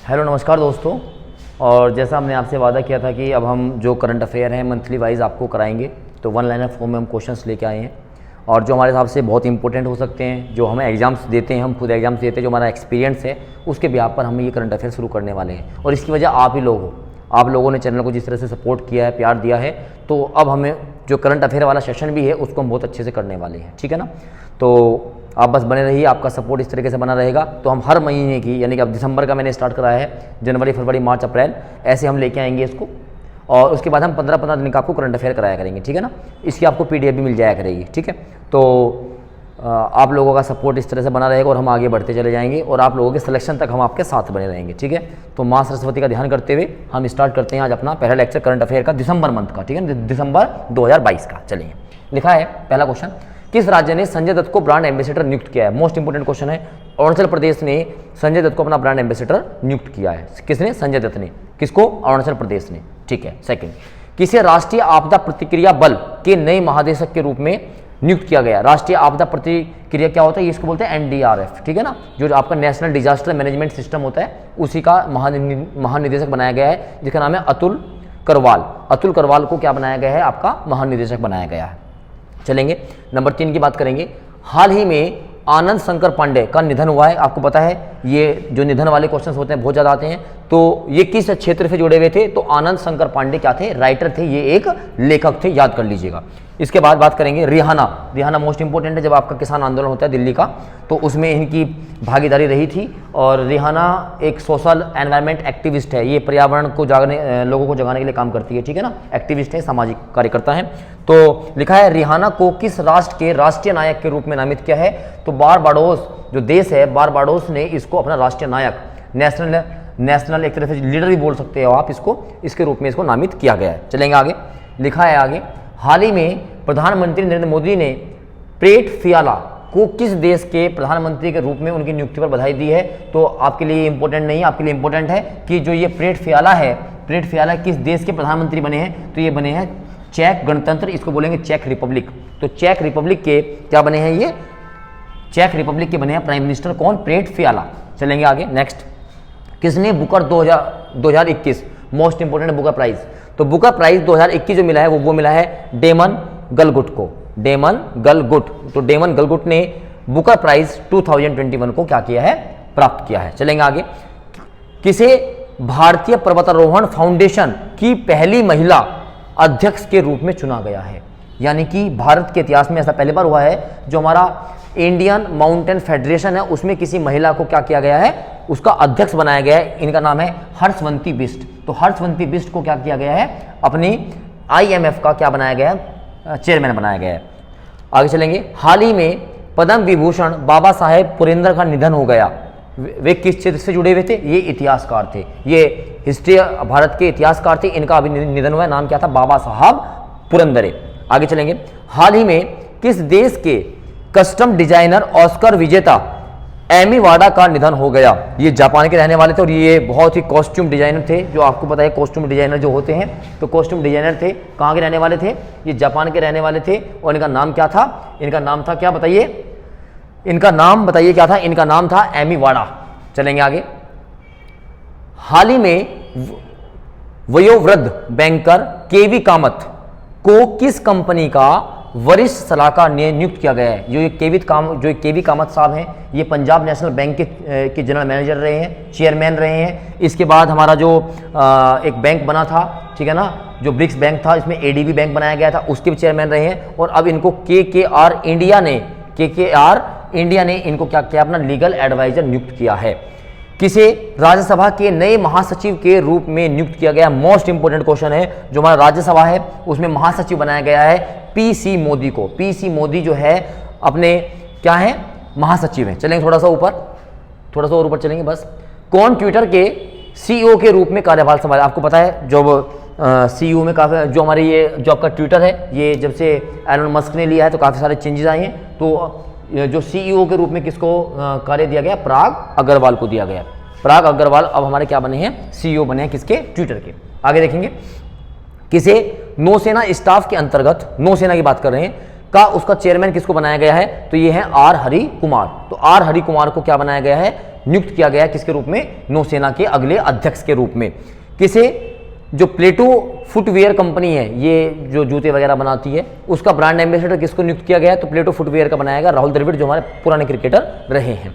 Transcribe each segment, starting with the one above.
Hello नमस्कार दोस्तों। और जैसा हमने आपसे वादा किया था कि अब हम जो करंट अफेयर हैं मंथली वाइज आपको कराएंगे, तो वन लाइनर फॉर्म में हम क्वेश्चंस लेके आए हैं और जो हमारे हिसाब से बहुत इंपॉर्टेंट हो सकते हैं, जो हमें एग्जाम्स देते हैं, हम खुद एग्जाम्स देते हैं, जो हमारा एक्सपीरियंस है उसके ब्याह पर हम ये करंट अफेयर शुरू करने वाले हैं। और इसकी वजह आप ही लोग हो। आप लोगों ने चैनल को जिस तरह से सपोर्ट किया है, प्यार दिया है, तो अब हमें जो करंट अफेयर वाला सेशन भी है उसको हम बहुत अच्छे से करने वाले हैं, ठीक है ना। तो आप बस बने रहिए, आपका सपोर्ट इस तरीके से बना रहेगा तो हम हर महीने की, यानी कि अब दिसंबर का मैंने स्टार्ट कराया है, जनवरी फरवरी मार्च अप्रैल ऐसे हम लेके आएंगे इसको। और उसके बाद हम 15-15 दिन का आपको करंट अफेयर कराया करेंगे, ठीक है ना। इसकी आपको PDF भी मिल जाया करेगी, ठीक है। तो आप लोगों का सपोर्ट इस तरह से बना रहेगा और हम आगे बढ़ते चले जाएंगे और आप लोगों के सिलेक्शन तक हम आपके साथ बने रहेंगे, ठीक है। तो माँ सरस्वती का ध्यान करते हुए हम स्टार्ट करते हैं आज अपना पहला लेक्चर करंट अफेयर का दिसंबर मंथ का, ठीक है, दिसंबर 2022 का। चलिए, लिखा है पहला क्वेश्चन, किस राज्य ने संजय दत्त को ब्रांड एम्बेसडर नियुक्त किया है। मोस्ट इंपोर्टेंट क्वेश्चन है। अरुणाचल प्रदेश ने संजय दत्त को अपना ब्रांड एम्बेसडर नियुक्त किया है। किसने? संजय दत्त ने। किसको? अरुणाचल प्रदेश ने, ठीक है। सेकंड, किसे राष्ट्रीय आपदा प्रतिक्रिया बल के नए महानिदेशक के रूप में नियुक्त किया गया। राष्ट्रीय आपदा प्रतिक्रिया क्या होता है? इसको बोलते हैं NDRF, ठीक है ना, जो आपका नेशनल डिजास्टर मैनेजमेंट सिस्टम होता है, उसी का महानिदेशक बनाया गया है, जिसका नाम है अतुल करवाल। अतुल करवाल को क्या बनाया गया है? आपका महानिदेशक बनाया गया है। चलेंगे, नंबर 3 की बात करेंगे। हाल ही में आनंद शंकर पांडे का निधन हुआ है। आपको पता है ये जो निधन वाले क्वेश्चंस होते हैं बहुत ज़्यादा आते हैं। तो ये किस क्षेत्र से जुड़े हुए थे? तो आनंद शंकर पांडे क्या थे? राइटर थे, ये एक लेखक थे, याद कर लीजिएगा। इसके बाद बात करेंगे रिहाना मोस्ट इंपोर्टेंट है। जब आपका किसान आंदोलन होता है दिल्ली का, तो उसमें इनकी भागीदारी रही थी। और रिहाना एक सोशल एनवायरनमेंट एक्टिविस्ट है, ये पर्यावरण को लोगों को जगाने के लिए काम करती है, ठीक है ना, एक्टिविस्ट है, सामाजिक कार्यकर्ता है। तो लिखा है रिहाना को किस राष्ट्र के राष्ट्रीय नायक के रूप में नामित किया है? तो बारबाडोस जो देश है, बारबाडोस ने इसको अपना राष्ट्रीय नायक, नेशनल एक तरह से लीडर भी बोल सकते हो आप इसको, इसके रूप में इसको नामित किया गया है। चलेंगे आगे, लिखा है आगे, हाल ही में प्रधानमंत्री नरेंद्र मोदी ने प्रेट फियाला को किस देश के प्रधानमंत्री के रूप में उनकी नियुक्ति पर बधाई दी है। तो आपके लिए इंपॉर्टेंट नहीं, आपके लिए इंपॉर्टेंट है कि जो ये प्रेट फियाला है, प्रेट फियाला किस देश के प्रधानमंत्री बने हैं? तो ये बने हैं चेक गणतंत्र, इसको बोलेंगे चेक रिपब्लिक। तो चेक रिपब्लिक के क्या बने हैं? ये चेक रिपब्लिक के बने हैं प्राइम मिनिस्टर। कौन? प्रेट फियाला। चलेंगे आगे, नेक्स्ट, किसने Booker 2021 most important Booker prize. तो बुकर प्राइज 2021 जो मिला है वो मिला है डेमन गलगुट को, डेमन गलगुट। तो डेमन गलगुट ने बुकर प्राइज 2021 को क्या किया है? प्राप्त किया है। चलेंगे आगे, किसे भारतीय पर्वतारोहण फाउंडेशन की पहली महिला अध्यक्ष के रूप में चुना गया है। यानी कि भारत के इतिहास में ऐसा पहली बार हुआ है, जो हमारा इंडियन माउंटेन फेडरेशन है उसमें किसी महिला को क्या किया गया है? उसका अध्यक्ष बनाया गया है। इनका नाम है हर्षवंती बिष्ट। तो हर्षवंती बिष्ट को क्या किया गया है? अपनी IMF का क्या बनाया गया है? चेयरमैन बनाया गया है। आगे चलेंगे, हाल ही में पद्म विभूषण बाबा साहेब पुरेंद्र का निधन हो गया। वे किस क्षेत्र से जुड़े हुए थे? ये इतिहासकार थे, ये हिस्ट्री भारत के इतिहासकार थे। इनका अभी निधन हुआ है, नाम क्या था? बाबा साहब पुरंदरे। आगे चलेंगे, हाल ही में किस देश के कस्टम डिजाइनर ऑस्कर विजेता एमी वाडा का निधन हो गया। ये जापान के रहने वाले थे और ये बहुत ही कॉस्ट्यूम डिजाइनर थे। जो आपको पता है कॉस्ट्यूम डिजाइनर जो होते हैं, तो कॉस्ट्यूम डिजाइनर थे, कहाँ के रहने वाले थे? ये जापान के रहने वाले थे। और इनका नाम क्या था? इनका नाम था क्या? बताइए, इनका नाम बताइए क्या था? इनका नाम था एमी वाडा। चलेंगे आगे, हाल ही में वयोवृद्ध बैंकर KV कामत को किस कंपनी का वरिष्ठ सलाहकार नियुक्त किया गया है? जो KV कामत साहब हैं, ये पंजाब नेशनल बैंक के जनरल मैनेजर रहे हैं, चेयरमैन रहे हैं। इसके बाद हमारा जो एक बैंक बना था, ठीक है ना, जो ब्रिक्स बैंक था, इसमें ADB बैंक बनाया गया था, उसके भी चेयरमैन रहे हैं। और अब इनको KKR इंडिया ने इनको क्या किया? अपना लीगल एडवाइजर नियुक्त किया है। किसे राज्यसभा के नए महासचिव के रूप में नियुक्त किया गया? मोस्ट इंपोर्टेंट क्वेश्चन है। जो हमारा राज्यसभा है उसमें महासचिव बनाया गया है PC मोदी को। PC मोदी जो है अपने क्या है? महासचिव हैं। चलेंगे थोड़ा सा और ऊपर चलेंगे बस। कौन ट्विटर के CEO के रूप में कार्यभार संभाला? आपको पता है जब CEO में काफ़ी जो हमारी ये जो आपका ट्विटर है, ये जब से एलन मस्क ने लिया है तो काफ़ी सारे चेंजेस आए हैं। तो जो CEO के रूप में किसको कार्य दिया गया? पराग अग्रवाल को दिया गया। पराग अग्रवाल अब हमारे क्या बने हैं? CEO बने हैं किसके? ट्विटर के। आगे देखेंगे, किसे नौसेना स्टाफ के अंतर्गत, नौसेना की बात कर रहे हैं, उसका चेयरमैन किसको बनाया गया है? तो ये है R हरि कुमार। तो R हरि कुमार को क्या बनाया गया है? नियुक्त किया गया है किसके रूप में, नौसेना के अगले अध्यक्ष के रूप में। किसे, जो प्लेटो फुटवेयर कंपनी है, ये जो जूते वगैरह बनाती है, उसका ब्रांड एम्बेसडर किसको नियुक्त किया गया है, तो प्लेटो फुटवेयर का बनाया गया राहुल द्रविड़, जो हमारे पुराने क्रिकेटर रहे हैं।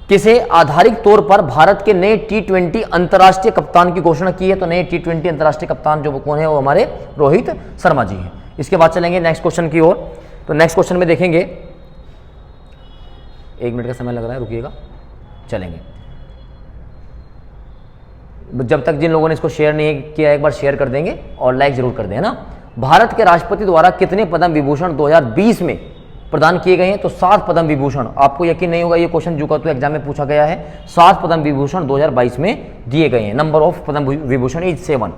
किसे आधारिक तौर पर भारत के नए T20 अंतर्राष्ट्रीय कप्तान की घोषणा की है, तो नए T20 अंतर्राष्ट्रीय कप्तान जो कौन है, वो हमारे रोहित शर्मा जी हैं। इसके बाद चलेंगे नेक्स्ट क्वेश्चन की ओर। तो नेक्स्ट क्वेश्चन में देखेंगे, 1 मिनट का समय लग रहा है, रुकिएगा, चलेंगे। जब तक जिन लोगों ने इसको शेयर नहीं किया एक बार शेयर कर देंगे और लाइक जरूर कर दें, है ना। भारत के राष्ट्रपति द्वारा कितने पद्म विभूषण 2020 में प्रदान किए गए हैं, तो 7 पद्म विभूषण। आपको यकीन नहीं होगा, ये क्वेश्चन जो तो एग्जाम में पूछा गया है। 7 पद्म विभूषण 2022 में दिए गए हैं। Number of Padma Vibhushan is 7।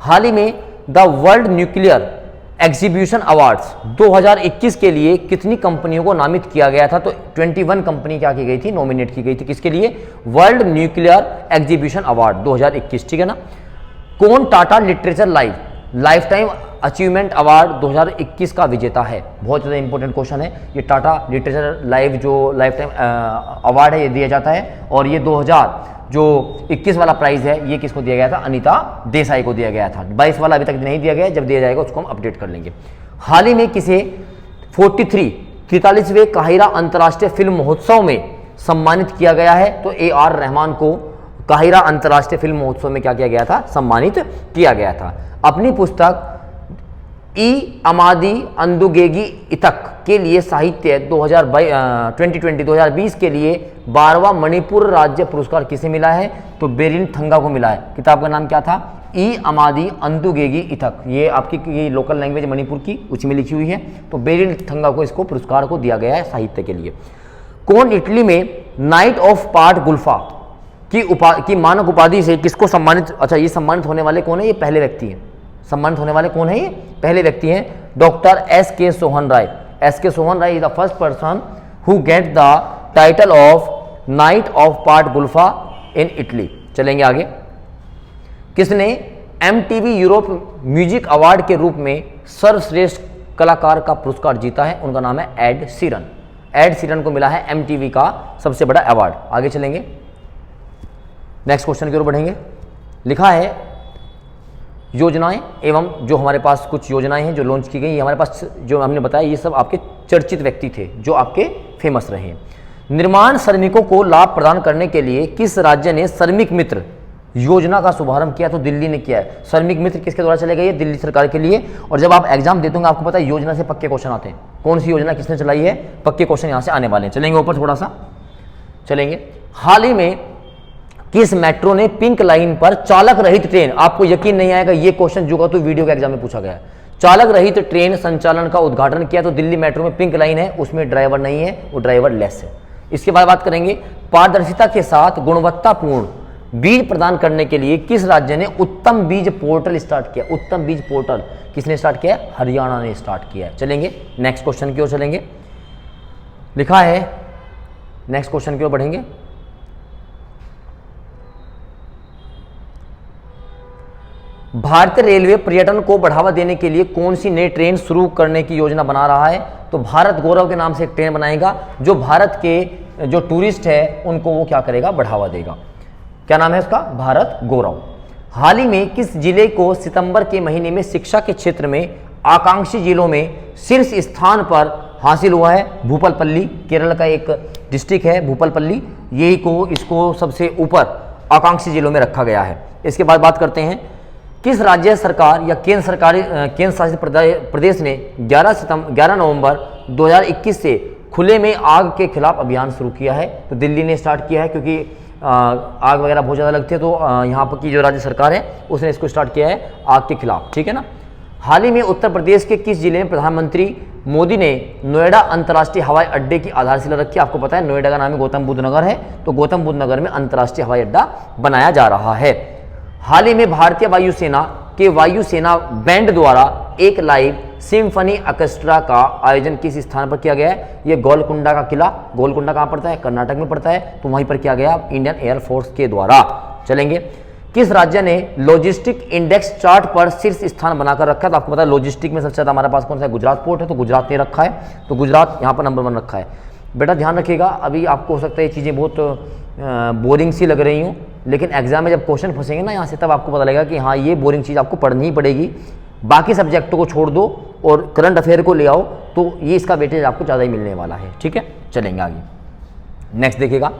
हाल ही में the world nuclear exhibition awards 2021 के लिए कितनी कंपनियों को नामित किया गया था, तो 21 कंपनी क्या की गई थी, नॉमिनेट की गई थी, किसके लिए, वर्ल्ड न्यूक्लियर एग्जीबिशन अवार्ड 2021, ठीक है ना। कौन Tata literature life time achievement award 2021 का विजेता है, बहुत ज़्यादा इंपॉर्टेंट क्वेश्चन है। ये Tata literature life time award है, ये दिया जाता है। और ये 2021 वाला प्राइज है, ये किसको दिया गया था, अनीता देसाई को दिया गया था। 22 वाला अभी तक नहीं दिया गया, जब दिया जाएगा उसको हम अपडेट कर लेंगे। हाल ही में किसे 43वें काहिरा अंतर्राष्ट्रीय फिल्म महोत्सव में सम्मानित किया गया है, तो AR रहमान को काहिरा अंतर्राष्ट्रीय फिल्म महोत्सव में क्या किया गया था, सम्मानित किया गया था। अपनी पुस्तक ई अमादी अंदुगेगी इतक के लिए साहित्य 2020 के लिए 12वां मणिपुर राज्य पुरस्कार किसे मिला है, तो बेरिन थंगा को मिला है। किताब का नाम क्या था, ई अमादी अंदुगेगी इतक। ये आपकी ये लोकल लैंग्वेज मणिपुर की, उसी में लिखी हुई है। तो बेरिन थंगा को इसको पुरस्कार को दिया गया है साहित्य के लिए। कौन इटली में नाइट ऑफ पार्ट गुल्फा की मानक उपाधि से किसको सम्मानित, अच्छा ये सम्मानित होने वाले कौन है, ये पहले व्यक्ति हैं। सम्मानित होने वाले कौन है, ये पहले व्यक्ति हैं, doctor S.K. Sohan Rai. S.K. Sohan Rai is the first person who get the title of knight of part gulfa in Italy. चलेंगे आगे। किसने MTV यूरोप म्यूजिक अवार्ड के रूप में सर्वश्रेष्ठ कलाकार का पुरस्कार जीता है, उनका नाम है एड शीरन। एड शीरन को मिला है MTV का सबसे बड़ा अवार्ड। आगे चलेंगे, नेक्स्ट क्वेश्चन की ओर बढ़ेंगे। लिखा है योजनाएं एवं जो हमारे पास कुछ योजनाएं हैं जो लॉन्च की गई, हमारे पास जो हमने बताया ये सब आपके चर्चित व्यक्ति थे जो आपके फेमस रहे। निर्माण श्रमिकों को लाभ प्रदान करने के लिए किस राज्य ने श्रमिक मित्र योजना का शुभारंभ किया, तो दिल्ली ने किया है। श्रमिक मित्र किसके द्वारा चले गए, ये दिल्ली सरकार के लिए। और जब आप एग्जाम देते होंगे आपको पता है योजना से पक्के क्वेश्चन आते हैं, कौन सी योजना किसने चलाई है, पक्के क्वेश्चन यहाँ से आने वाले हैं। चलेंगे ऊपर थोड़ा सा, चलेंगे। हाल ही में किस मेट्रो ने पिंक लाइन पर चालक रहित ट्रेन, आपको यकीन नहीं आएगा ये क्वेश्चन जो का तो वीडियो के एग्जाम में पूछा गया है, चालक रहित ट्रेन संचालन का उद्घाटन किया, तो दिल्ली मेट्रो में पिंक लाइन है, उसमें ड्राइवर नहीं है, वो ड्राइवर लेस है। इसके बाद बात करेंगे पारदर्शिता के साथ गुणवत्तापूर्ण बीज प्रदान करने के लिए किस राज्य ने उत्तम बीज पोर्टल स्टार्ट किया। उत्तम बीज पोर्टल किसने स्टार्ट किया, हरियाणा ने स्टार्ट किया। चलेंगे नेक्स्ट क्वेश्चन की ओर चलेंगे। लिखा है, नेक्स्ट क्वेश्चन की ओर बढ़ेंगे। भारतीय रेलवे पर्यटन को बढ़ावा देने के लिए कौन सी नई ट्रेन शुरू करने की योजना बना रहा है, तो भारत गौरव के नाम से एक ट्रेन बनाएगा जो भारत के जो टूरिस्ट है उनको वो क्या करेगा, बढ़ावा देगा। क्या नाम है उसका, भारत गौरव। हाल ही में किस जिले को सितंबर के महीने में शिक्षा के क्षेत्र में आकांक्षी जिलों में शीर्ष स्थान पर हासिल हुआ है, भूपालपल्ली, केरल का एक डिस्ट्रिक्ट है भूपालपल्ली, यही को इसको सबसे ऊपर आकांक्षी जिलों में रखा गया है। इसके बाद बात करते हैं किस राज्य सरकार या केंद्र शासित प्रदेश ने 11 नवंबर 2021 से खुले में आग के खिलाफ अभियान शुरू किया है, तो दिल्ली ने स्टार्ट किया है क्योंकि आग वगैरह बहुत ज़्यादा लगती है, तो यहाँ पर की जो राज्य सरकार है उसने इसको स्टार्ट किया है आग के खिलाफ, ठीक है ना। हाल ही में उत्तर प्रदेश के किस जिले में प्रधानमंत्री मोदी ने नोएडा अंतर्राष्ट्रीय हवाई अड्डे की आधारशिला रखी। आपको पता है नोएडा का नाम है गौतम बुद्ध नगर है, तो गौतम बुद्ध नगर में अंतर्राष्ट्रीय हवाई अड्डा बनाया जा रहा है। हाल ही में भारतीय वायुसेना के वायुसेना बैंड द्वारा एक लाइव सिम्फनी ऑर्केस्ट्रा का आयोजन किस स्थान पर किया गया है, ये गोलकुंडा का किला, गोलकुंडा कहाँ पड़ता है, कर्नाटक में पड़ता है, तो वहीं पर किया गया इंडियन एयरफोर्स के द्वारा। चलेंगे, किस राज्य ने लॉजिस्टिक इंडेक्स चार्ट पर शीर्ष स्थान बनाकर रखा है, तो आपको पता है लॉजिस्टिक में सबसे ज्यादा हमारे पास कौन सा है, गुजरात पोर्ट है, तो गुजरात ने रखा है, तो गुजरात यहाँ पर नंबर 1 रखा है। बेटा ध्यान रखिएगा, अभी आपको हो सकता है ये चीज़ें बहुत बोरिंग सी लग रही हों, लेकिन एग्जाम में जब क्वेश्चन फंसेंगे ना यहाँ से, तब आपको पता लगेगा कि हाँ ये बोरिंग चीज़ आपको पढ़नी ही पड़ेगी। बाकी सब्जेक्टों को छोड़ दो और करंट अफेयर को ले आओ, तो ये इसका वेटेज आपको ज़्यादा ही मिलने वाला है। ठीक है, चलेंगे आगे। नेक्स्ट देखिएगा,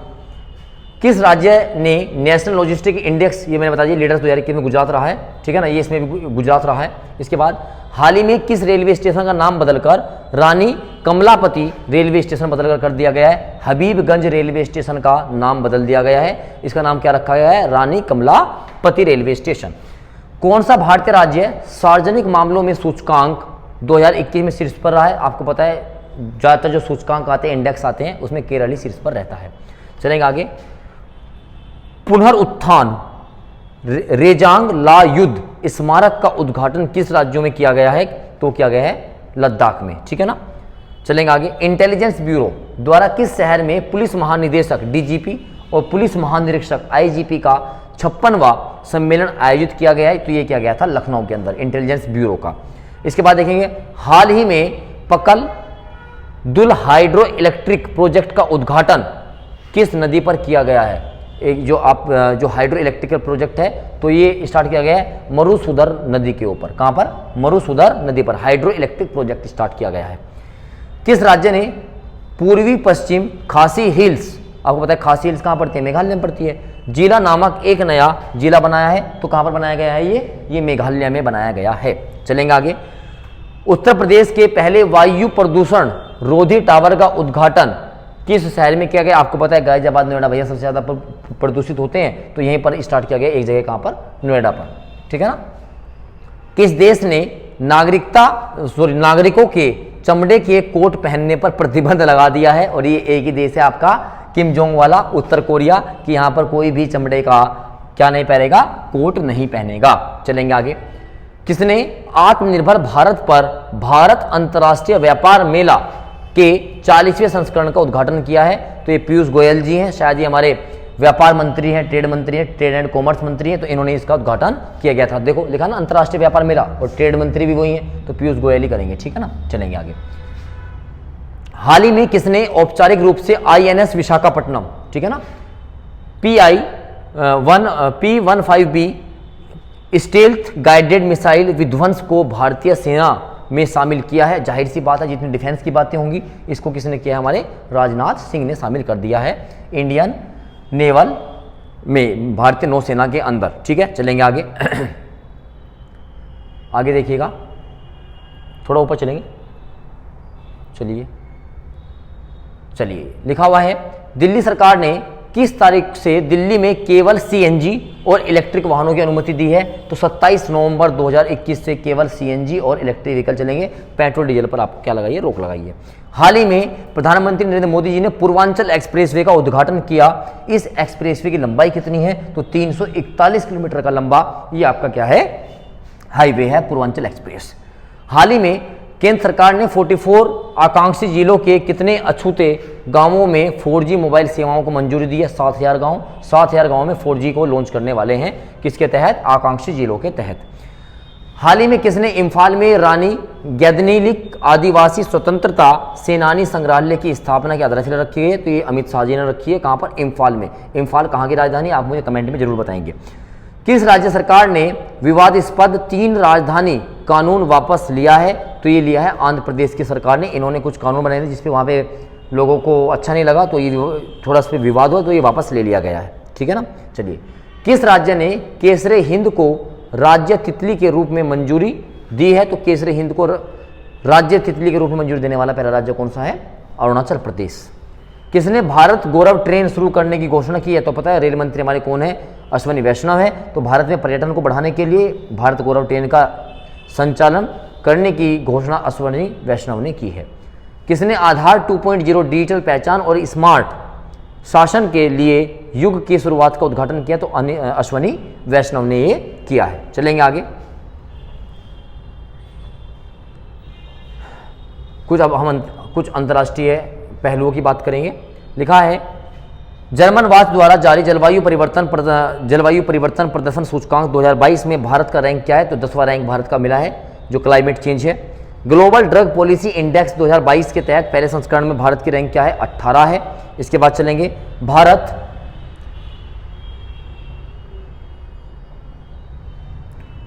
किस राज्य ने नेशनल लॉजिस्टिक इंडेक्स, ये मैंने बता दिया लीडर्स 2021 में गुजरात रहा है। ठीक है ना, ये इसमें भी गुजरात रहा है। इसके बाद हाल ही में किस रेलवे स्टेशन का नाम बदलकर रानी कमलापति रेलवे स्टेशन बदलकर कर दिया गया है? हबीबगंज रेलवे स्टेशन का नाम बदल दिया गया है। इसका नाम क्या रखा गया है? रानी कमलापति रेलवे स्टेशन। कौन सा भारतीय राज्य सार्वजनिक मामलों में सूचकांक 2021 में शीर्ष पर रहा है? आपको पता है ज़्यादातर जो सूचकांक आते हैं, इंडेक्स आते हैं, उसमें केरल ही शीर्ष पर रहता है। चलेंगे आगे। पुनरुत्थान रेजांग ला युद्ध स्मारक का उद्घाटन किस राज्यों में किया गया है? तो किया गया है लद्दाख में। ठीक है ना, चलेंगे आगे। इंटेलिजेंस ब्यूरो द्वारा किस शहर में पुलिस महानिदेशक डीजीपी और पुलिस महानिरीक्षक आईजीपी का 56वां सम्मेलन आयोजित किया गया है? तो ये किया गया था लखनऊ के अंदर, इंटेलिजेंस ब्यूरो का। इसके बाद देखेंगे, हाल ही में पकल दुल हाइड्रो इलेक्ट्रिक प्रोजेक्ट का उद्घाटन किस नदी पर किया गया है? एक जो हाइड्रो इलेक्ट्रिकल प्रोजेक्ट है, तो ये स्टार्ट किया गया है मरुसुदर नदी के ऊपर। कहाँ पर? मरुसुदर नदी पर हाइड्रो इलेक्ट्रिक प्रोजेक्ट स्टार्ट किया गया है। किस राज्य ने पूर्वी पश्चिम खासी हिल्स, आपको पता है खासी हिल्स कहाँ पड़ती है? मेघालय में पड़ती है, जिला नामक एक नया जिला बनाया है? तो कहाँ पर बनाया गया है? ये मेघालय में बनाया गया है। चलेंगे आगे। उत्तर प्रदेश के पहले वायु प्रदूषण रोधी टावर का उद्घाटन किस शहर में किया गया? आपको पता है गाजियाबाद नोएडा भैया सबसे ज़्यादा प्रदूषित होते हैं, तो यहीं पर स्टार्ट किया गया एक जगह। कहाँ पर? नोएडा पर। ठीक है ना। किस देश ने नागरिकों के चमड़े के कोट पहनने पर प्रतिबंध लगा दिया है? और ये एक ही देश है आपका, किम जोंग वाला, उत्तर कोरिया, कि यहाँ पर कोई भी चमड़े का क्या नहीं पहनेगा? कोट नहीं पहनेगा। चलेंगे आगे। किसने आत्मनिर्भर भारत पर भारत अंतर्राष्ट्रीय व्यापार मेला के 40वें संस्करण का उद्घाटन किया है? तो ये पीयूष गोयल जी हैं, शायद ये हमारे व्यापार मंत्री हैं, ट्रेड मंत्री हैं, ट्रेड एंड कॉमर्स मंत्री हैं, तो इन्होंने इसका उद्घाटन किया गया था। देखो लिखा ना अंतर्राष्ट्रीय व्यापार मेला, और ट्रेड मंत्री भी वही हैं, तो पीयूष गोयल ही करेंगे। ठीक है ना, चलेंगे आगे। हाल ही में किसने औपचारिक रूप से INS विशाखापट्टनम, ठीक है ना, P15B स्टेल्थ गाइडेड मिसाइल विध्वंस को भारतीय सेना में शामिल किया है? जाहिर सी बात है, जितनी डिफेंस की बातें होंगी इसको किसने किया? हमारे राजनाथ सिंह ने शामिल कर दिया है इंडियन नेवल में, भारतीय नौसेना के अंदर। ठीक है, चलेंगे आगे। आगे देखिएगा, थोड़ा ऊपर चलेंगे। चलिए लिखा हुआ है, दिल्ली सरकार ने किस तारीख से दिल्ली में केवल CNG और इलेक्ट्रिक वाहनों की अनुमति दी है? तो 27 नवंबर 2021 से केवल CNG और इलेक्ट्रिक व्हीकल चलेंगे। पेट्रोल डीजल पर आप क्या लगाइए? रोक लगाइए। हाल ही में प्रधानमंत्री नरेंद्र मोदी जी ने पूर्वांचल एक्सप्रेसवे का उद्घाटन किया। इस एक्सप्रेसवे की लंबाई कितनी है? तो 341 किलोमीटर का लंबा ये आपका क्या है? हाईवे है पूर्वांचल एक्सप्रेस। हाल ही में केंद्र सरकार ने 44 आकांक्षी जिलों के कितने अछूते गांवों में 4G मोबाइल सेवाओं को मंजूरी दी है? 7000 गांव। 7000 गांव में 4G को लॉन्च करने वाले हैं। किसके तहत? आकांक्षी जिलों के तहत। हाल ही में किसने इम्फाल में रानी गैदनीलिक आदिवासी स्वतंत्रता सेनानी संग्रहालय की स्थापना की आधारशिला रखी है? तो ये अमित शाह जी ने रखी है। कहाँ पर? इम्फाल में। इम्फाल कहाँ की राजधानी? आप मुझे कमेंट में जरूर बताएंगे। किस राज्य सरकार ने विवादास्पद 3 राजधानी कानून वापस लिया है? तो ये लिया है आंध्र प्रदेश की सरकार ने। इन्होंने कुछ कानून बनाए थे जिसपे वहाँ पे लोगों को अच्छा नहीं लगा, तो ये थोड़ा इस पर विवाद हुआ, तो ये वापस ले लिया गया है। ठीक है ना, चलिए। किस राज्य ने केसरे हिंद को राज्य तितली के रूप में मंजूरी दी है? तो केसरे हिंद को राज्य तितली के रूप में मंजूरी देने वाला पहला राज्य कौन सा है? अरुणाचल प्रदेश। किसने भारत गौरव ट्रेन शुरू करने की घोषणा की है? तो पता है रेल मंत्री हमारे कौन है? अश्विनी वैष्णव है। तो भारत में पर्यटन को बढ़ाने के लिए भारत गौरव ट्रेन का संचालन करने की घोषणा अश्विनी वैष्णव ने की है। किसने आधार 2.0 डिजिटल पहचान और स्मार्ट शासन के लिए युग की शुरुआत का उद्घाटन किया? तो अश्विनी वैष्णव ने ये किया है। चलेंगे आगे। अब हम कुछ अंतर्राष्ट्रीय पहलुओं की बात करेंगे। लिखा है, जर्मन वाच द्वारा जारी जलवायु परिवर्तन प्रदर्शन सूचकांक 2022 में भारत का रैंक क्या है? तो 10वां रैंक भारत का मिला है, जो क्लाइमेट चेंज है। ग्लोबल ड्रग पॉलिसी इंडेक्स 2022 के तहत पहले संस्करण में भारत की रैंक क्या है? 18 है। इसके बाद चलेंगे, Bharat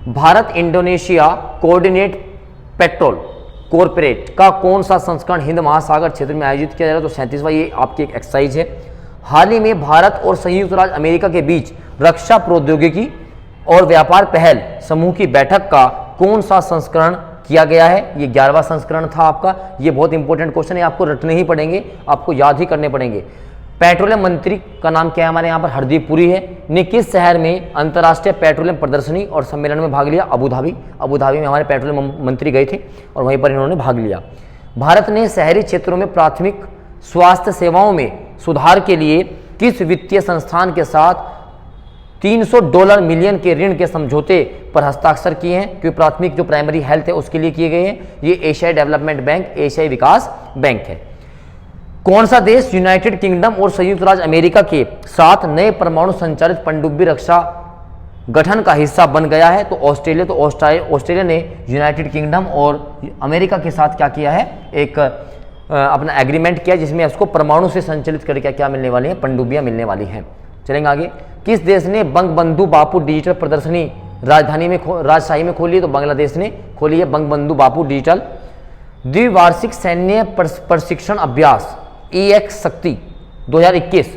Bharat Indonesia coordinate petrol corporate का कौन सा संस्करण हिंद महासागर क्षेत्र में आयोजित किया जा रहा है? तो 37वां ये आपकी एक एक्सरसाइज है। हाल ही में भारत और संयुक्त राज्य अमेरिका के बीच रक्षा प्रौद्योगिकी और व्यापार पहल समूह की बैठक का कौन सा संस्करण किया गया है? ये 11वां संस्करण था आपका। ये बहुत इंपॉर्टेंट क्वेश्चन है, आपको रटने ही पड़ेंगे, आपको याद ही करने पड़ेंगे। पेट्रोलियम मंत्री का नाम क्या है? हमारे यहाँ पर हरदीप पुरी है। ने किस शहर में अंतर्राष्ट्रीय पेट्रोलियम प्रदर्शनी और सम्मेलन में भाग लिया? Abu Dhabi. अबू धाबी में हमारे पेट्रोलियम मंत्री गए थे और वहीं पर इन्होंने भाग लिया। भारत ने शहरी क्षेत्रों में प्राथमिक स्वास्थ्य सेवाओं में सुधार के लिए किस वित्तीय संस्थान के साथ $300 मिलियन के ऋण के समझौते पर हस्ताक्षर किए हैं? क्योंकि प्राथमिक जो प्राइमरी हेल्थ है उसके लिए किए गए हैं। ये एशियाई डेवलपमेंट बैंक, एशियाई विकास बैंक है। कौन सा देश यूनाइटेड किंगडम और संयुक्त राज्य अमेरिका के साथ नए परमाणु संचालित पनडुब्बी रक्षा गठन का हिस्सा बन गया है? तो ऑस्ट्रेलिया। तो ऑस्ट्रेलिया ने यूनाइटेड किंगडम और अमेरिका के साथ क्या किया है? एक अपना एग्रीमेंट किया जिसमें उसको परमाणु से संचालित करके क्या मिलने वाली है? पनडुब्बियां मिलने वाली हैं। चलेंगे आगे। किस देश ने बंगबंधु बापू डिजिटल प्रदर्शनी राजशाही में खोली है? तो बांग्लादेश ने खोली है बंगबंधु बापू डिजिटल द्विवार्षिक सैन्य प्रशिक्षण अभ्यास EX शक्ति 2021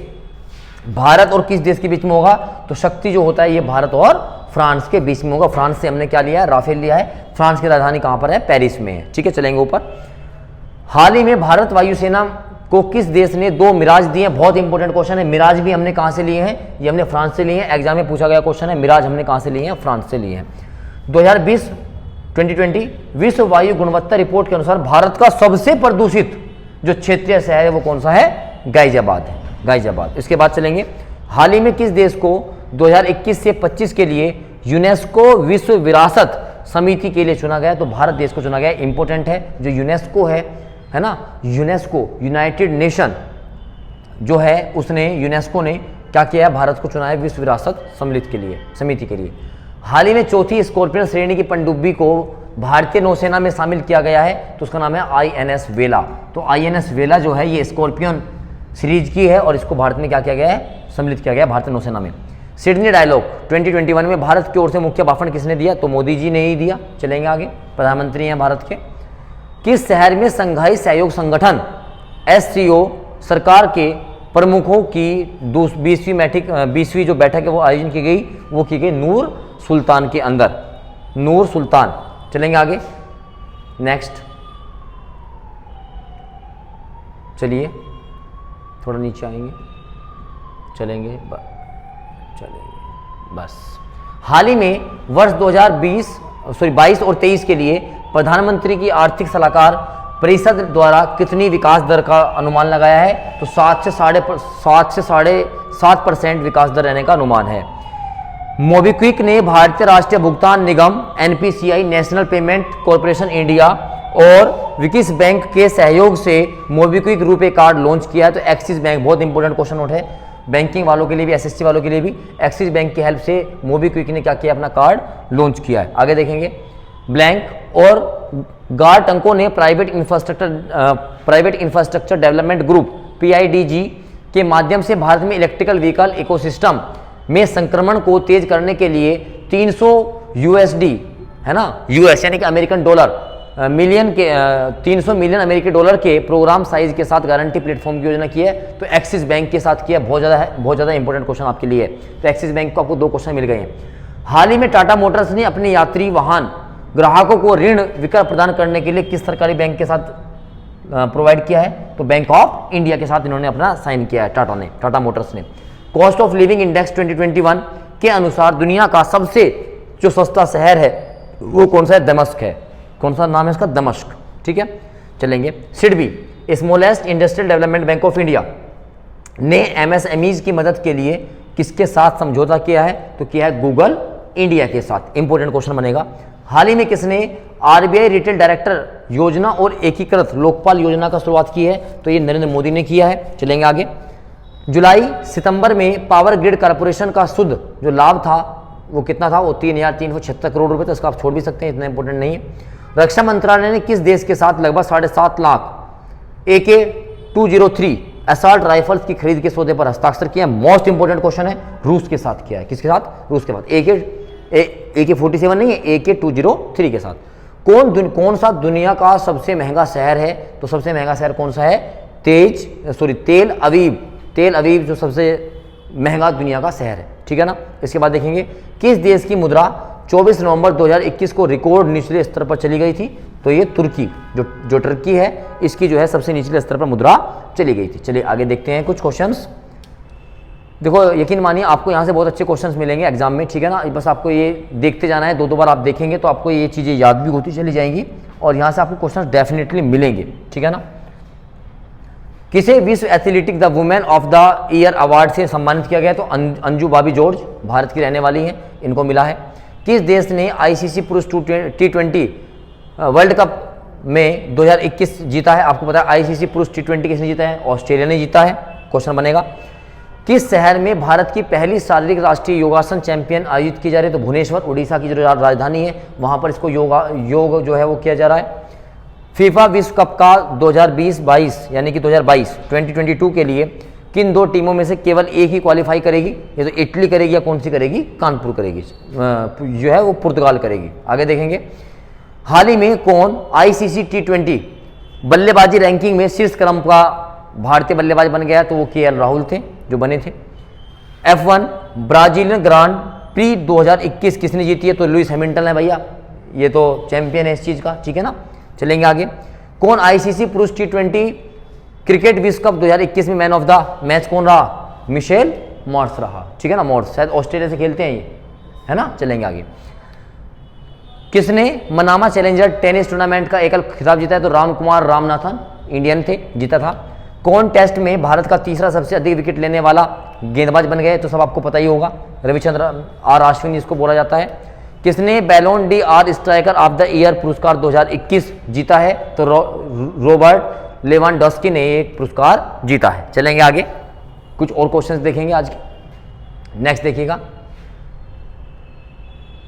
भारत और किस देश के बीच में होगा? तो शक्ति जो होता है ये भारत और फ्रांस के बीच में होगा। फ्रांस से हमने क्या लिया है? राफेल लिया है। फ्रांस की राजधानी कहां पर है? पेरिस में है। ठीक है, चलेंगे ऊपर। हाल ही में भारत वायुसेना को किस देश ने 2 मिराज दिए? बहुत इंपॉर्टेंट क्वेश्चन है। मिराज भी हमने कहां से लिए हैं? ये हमने फ्रांस से लिए हैं। एग्जाम में पूछा गया क्वेश्चन है, मिराज हमने कहां से लिए हैं? फ्रांस से लिए हैं। 2020 विश्व वायु गुणवत्ता रिपोर्ट के अनुसार भारत का सबसे प्रदूषित जो क्षेत्रीय शहर है वो कौन सा है? गाजियाबाद है, गाजियाबाद। इसके बाद चलेंगे। हाल ही में किस देश को 2021 से 25 के लिए यूनेस्को विश्व विरासत समिति के लिए चुना गया? तो भारत देश को चुना गया। इंपॉर्टेंट है। जो यूनेस्को है ना, यूनेस्को यूनाइटेड नेशन जो है उसने यूनेस्को ने क्या किया? भारत को चुना है विश्व विरासत समिति के लिए। हाल ही में 4थी स्कॉर्पियन श्रेणी की पनडुब्बी को भारतीय नौसेना में शामिल किया गया है। तो उसका नाम है INS वेला। तो INS वेला जो है ये स्कॉर्पियन सीरीज की है और इसको भारत में क्या किया गया है? सम्मिलित किया गया भारतीय नौसेना में। सिडनी डायलॉग 2021 में भारत की ओर से मुख्य भाषण किसने दिया? तो मोदी जी ने ही दिया। चलेंगे आगे। प्रधानमंत्री हैं भारत के। किस शहर में संघाई सहयोग संगठन SCO सरकार के प्रमुखों की 20वीं जो बैठक है वो आयोजन की गई? वो की गई नूर सुल्तान के अंदर, नूर सुल्तान। चलेंगे आगे। नेक्स्ट चलिए थोड़ा नीचे आएंगे, चलेंगे बस। हाल ही में वर्ष 22 और 23 के लिए प्रधानमंत्री की आर्थिक सलाहकार परिषद द्वारा कितनी विकास दर का अनुमान लगाया है? तो 7 से 7.5% विकास दर रहने का अनुमान है। मोबीक्विक ने भारतीय राष्ट्रीय भुगतान निगम NPCI national payment corporation India और विकिस बैंक के सहयोग से मोबीक्विक रुपे कार्ड लॉन्च किया है। तो एक्सिस बैंक, बहुत इंपॉर्टेंट क्वेश्चन नोट है बैंकिंग वालों के लिए भी, SSC वालों के लिए भी। एक्सिस बैंक की हेल्प से मोबीक्विक ने क्या किया? अपना कार्ड लॉन्च किया है। आगे देखेंगे। ब्लैंक और गारटंको ने private infrastructure development group PIDG के माध्यम से भारत में इलेक्ट्रिकल व्हीकल इकोसिस्टम में संक्रमण को तेज करने के लिए 300 USD है ना, US यानी कि अमेरिकन डॉलर 300 मिलियन अमेरिकी डॉलर के प्रोग्राम साइज के साथ गारंटी प्लेटफॉर्म की योजना की है। तो एक्सिस बैंक के साथ किया। बहुत ज़्यादा इंपॉर्टेंट क्वेश्चन आपके लिए है। तो एक्सिस बैंक को आपको 2 क्वेश्चन मिल गए हैं। हाल ही में टाटा मोटर्स ने अपने यात्री वाहन ग्राहकों को ऋण विकल्प प्रदान करने के लिए किस सरकारी बैंक के साथ प्रोवाइड किया है? तो बैंक ऑफ इंडिया के साथ इन्होंने अपना साइन किया है टाटा मोटर्स ने। कॉस्ट ऑफ लिविंग इंडेक्स 2021 के अनुसार दुनिया का सबसे जो सस्ता शहर है वो कौन सा है? दमश्क है। कौन सा नाम है इसका? दमश्क। ठीक है, चलेंगे। SIDBI smallest industrial development bank of India ने MSMEs की मदद के लिए किसके साथ समझौता किया है? तो किया है गूगल इंडिया के साथ। इंपॉर्टेंट क्वेश्चन बनेगा। हाल ही में किसने RBI रिटेल डायरेक्टर योजना और एकीकृत लोकपाल योजना का शुरुआत की है? तो ये नरेंद्र मोदी ने किया है। चलेंगे आगे। जुलाई सितंबर में पावर ग्रिड कॉर्पोरेशन का शुद्ध जो लाभ था वो कितना था? वो 3,376 करोड़ रुपए। तो इसका आप छोड़ भी सकते हैं, इतना इंपॉर्टेंट नहीं है। रक्षा मंत्रालय ने किस देश के साथ लगभग 7.5 लाख AK-203 असॉल्ट राइफल्स की खरीद के सौदे पर हस्ताक्षर किया? मोस्ट इंपॉर्टेंट क्वेश्चन है। रूस के साथ किया है। किसके साथ? रूस के साथ। AK-47 नहीं है, AK-203 के साथ। कौन सा दुनिया का सबसे महंगा शहर है? तो सबसे महंगा शहर कौन सा है? तेल अवीव जो सबसे महंगा दुनिया का शहर है, ठीक है ना। इसके बाद देखेंगे किस देश की मुद्रा 24 नवंबर 2021 को रिकॉर्ड निचले स्तर पर चली गई थी? तो ये तुर्की, जो टर्की है, इसकी जो है सबसे निचले स्तर पर मुद्रा चली गई थी। चलिए आगे देखते हैं कुछ क्वेश्चंस। देखो यकीन मानिए आपको यहाँ से बहुत अच्छे क्वेश्चंस मिलेंगे एग्जाम में, ठीक है ना। बस आपको ये देखते जाना है, दो बार आप देखेंगे तो आपको ये चीज़ें याद भी होती चली जाएंगी और यहाँ से आपको क्वेश्चंस डेफिनेटली मिलेंगे, ठीक है ना। किसे विश्व athletic the women of the year award से सम्मानित किया गया? तो अंजू बॉबी जॉर्ज, भारत की रहने वाली हैं, इनको मिला है। किस देश ने ICC पुरुष T20 वर्ल्ड कप में 2021 जीता है? आपको पता है ICC पुरुष T20 किसने जीता है? ऑस्ट्रेलिया ने जीता है। क्वेश्चन बनेगा किस शहर में भारत की पहली शारीरिक राष्ट्रीय योगासन चैंपियन आयोजित की जा रही है? तो भुवनेश्वर, उड़ीसा की जो राजधानी है, वहाँ पर इसको योग जो है वो किया जा रहा है। फीफा विश्व कप का 2020-22 यानी कि 2022 के लिए किन दो टीमों में से केवल एक ही क्वालिफाई करेगी? ये तो इटली करेगी या कौन सी करेगी? कानपुर करेगी, जो है वो पुर्तगाल करेगी। आगे देखेंगे हाल ही में कौन ICC T20 बल्लेबाजी रैंकिंग में शीर्ष क्रम का भारतीय बल्लेबाज बन गया? तो वो KL राहुल थे जो बने थे। F1 ब्राजीलियन ग्रांड प्री 2021 किसने जीती है? तो लुइस हैमिल्टन है भैया, ये तो चैंपियन है इस चीज़ का, ठीक है ना। चलेंगे आगे। कौन ICC पुरुष T20 क्रिकेट विश्व कप 2021 में मैन ऑफ द मैच कौन रहा? मिशेल मॉर्स रहा, ठीक है ना। मॉर्स शायद ऑस्ट्रेलिया से खेलते हैं ये, है ना। चलेंगे आगे। किसने मनामा चैलेंजर टेनिस टूर्नामेंट का एकल खिताब जीता है? तो रामकुमार रामनाथन, इंडियन थे, जीता था। कौन टेस्ट में भारत का तीसरा सबसे अधिक विकेट लेने वाला गेंदबाज बन गए? तो सब आपको पता ही होगा, रविचंद्र आर अश्विन जिसको बोला जाता है। किसने Ballon D R striker of the year पुरस्कार 2021 जीता है? तो रॉबर्ट लेवांडोस्की ने एक पुरस्कार जीता है। चलेंगे आगे, कुछ और क्वेश्चंस देखेंगे आज के। नेक्स्ट देखिएगा,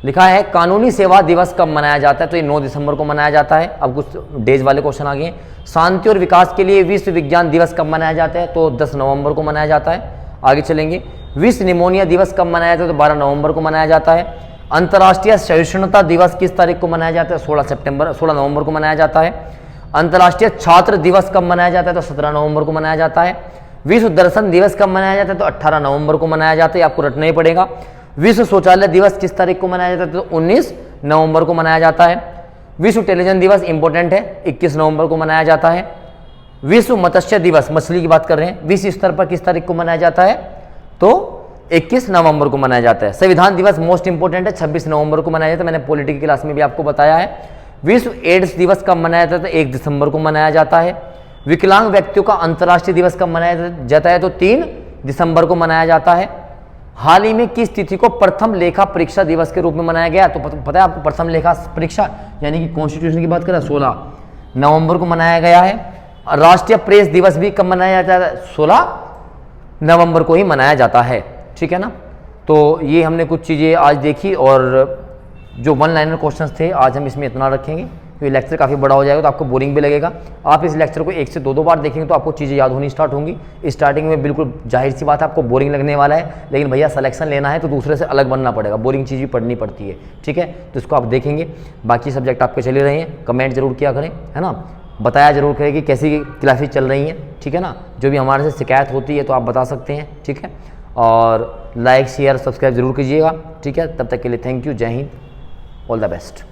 लिखा है कानूनी सेवा दिवस कब मनाया जाता है? तो ये 9 दिसंबर को मनाया जाता है। अब कुछ डेज वाले क्वेश्चन आ गए। शांति और विकास के लिए विश्व विज्ञान दिवस कब मनाया जाता है? तो 10 नवंबर को मनाया जाता है। आगे चलेंगे, विश्व निमोनिया दिवस कब मनाया जाता है? तो 12 नवंबर को मनाया जाता है। अंतर्राष्ट्रीय सहिष्णुता दिवस किस तारीख को मनाया जाता है? 16 नवंबर को मनाया जाता है। अंतर्राष्ट्रीय छात्र दिवस कब मनाया जाता है? तो 17 नवंबर को मनाया जाता है। विश्व दर्शन दिवस कब मनाया जाता है? तो 18 नवंबर को मनाया जाता है, आपको रटना ही पड़ेगा। विश्व शौचालय दिवस किस तारीख को मनाया जाता है? तो 19 नवंबर को मनाया जाता है। विश्व टेलीविजन दिवस इंपॉर्टेंट है, 21 नवंबर को मनाया जाता है। विश्व मत्स्य दिवस, मछली की बात कर रहे हैं, विश्व स्तर पर किस तारीख को मनाया जाता है? तो 21 नवंबर को मनाया जाता है। संविधान दिवस मोस्ट इंपोर्टेंट है, 26 नवंबर को मनाया जाता है, मैंने पॉलिटी की क्लास में भी आपको बताया है। विश्व एड्स दिवस कब मनाया जाता है? तो 1 दिसंबर को मनाया जाता है। विकलांग व्यक्तियों का अंतर्राष्ट्रीय दिवस कब मनाया जाता है? तो 3 दिसंबर को मनाया जाता है। हाल ही में किस तिथि को प्रथम लेखा परीक्षा दिवस के रूप में मनाया गया? तो पता है आपको, प्रथम लेखा परीक्षा यानी कि कॉन्स्टिट्यूशन की बात करें 16 नवंबर को मनाया गया है। राष्ट्रीय प्रेस दिवस भी कब मनाया जाता है? 16 नवंबर को ही मनाया जाता है, ठीक है ना। तो ये हमने कुछ चीज़ें आज देखी और जो 1 लाइनर क्वेश्चंस थे आज हम इसमें इतना रखेंगे। तो ये लेक्चर काफ़ी बड़ा हो जाएगा तो आपको बोरिंग भी लगेगा। आप इस लेक्चर को 1 से 2 बार देखेंगे तो आपको चीज़ें याद होनी स्टार्ट होंगी। स्टार्टिंग में बिल्कुल जाहिर सी बात है आपको बोरिंग लगने वाला है, लेकिन भैया सिलेक्शन लेना है तो दूसरे से अलग बनना पड़ेगा, बोरिंग चीज़ भी पढ़नी पड़ती है, ठीक है। तो इसको आप देखेंगे। बाकी सब्जेक्ट आपके चले रहे हैं, कमेंट जरूर किया करें, है ना। बताया जरूर करें कि कैसी क्लासेज चल रही हैं, ठीक है ना। जो भी हमारे से शिकायत होती है तो आप बता सकते हैं, ठीक है। और लाइक शेयर सब्सक्राइब जरूर कीजिएगा, ठीक है। तब तक के लिए थैंक यू, जय हिंद, ऑल द बेस्ट।